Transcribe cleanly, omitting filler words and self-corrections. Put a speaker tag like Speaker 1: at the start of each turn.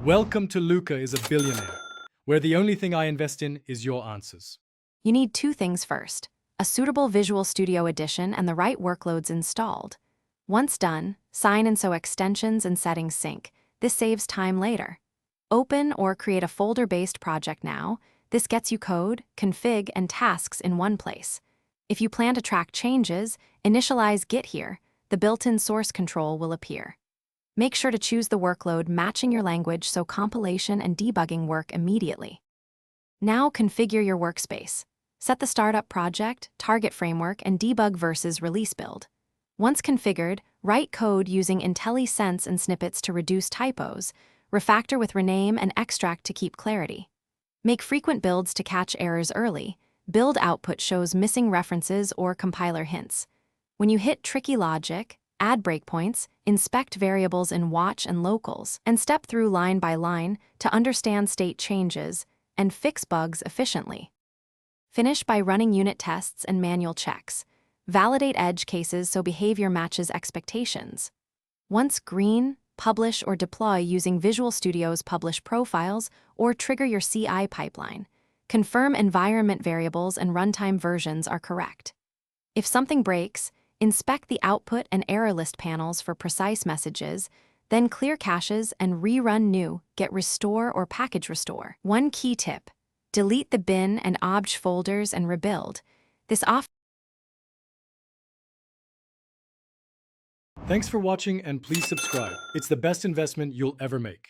Speaker 1: Welcome to Luca is a billionaire, where the only thing I invest in is your answers.
Speaker 2: You need two things first: a suitable Visual Studio edition and the right workloads installed. Once done, sign and sew extensions and settings sync. This saves time later. Open or create a folder-based project now. This gets you code, config, and tasks in one place. If you plan to track changes, initialize Git here. The built-in source control will appear. Make sure to choose the workload matching your language so compilation and debugging work immediately. Now configure your workspace. Set the startup project, target framework, and debug versus release build. Once configured, write code using IntelliSense and Snippets to reduce typos, refactor with rename and extract to keep clarity. Make frequent builds to catch errors early. Build output shows missing references or compiler hints. When you hit tricky logic, add breakpoints, inspect variables in watch and locals, and step through line by line to understand state changes and fix bugs efficiently. Finish by running unit tests and manual checks. Validate edge cases so behavior matches expectations. Once green, publish or deploy using Visual Studio's publish profiles or trigger your CI pipeline. Confirm environment variables and runtime versions are correct. If something breaks, inspect the output and error list panels for precise messages, then clear caches and rerun new, get restore or package restore. One key tip: delete the bin and obj folders and rebuild. This often
Speaker 1: Thanks for watching and please subscribe. It's the best investment you'll ever make.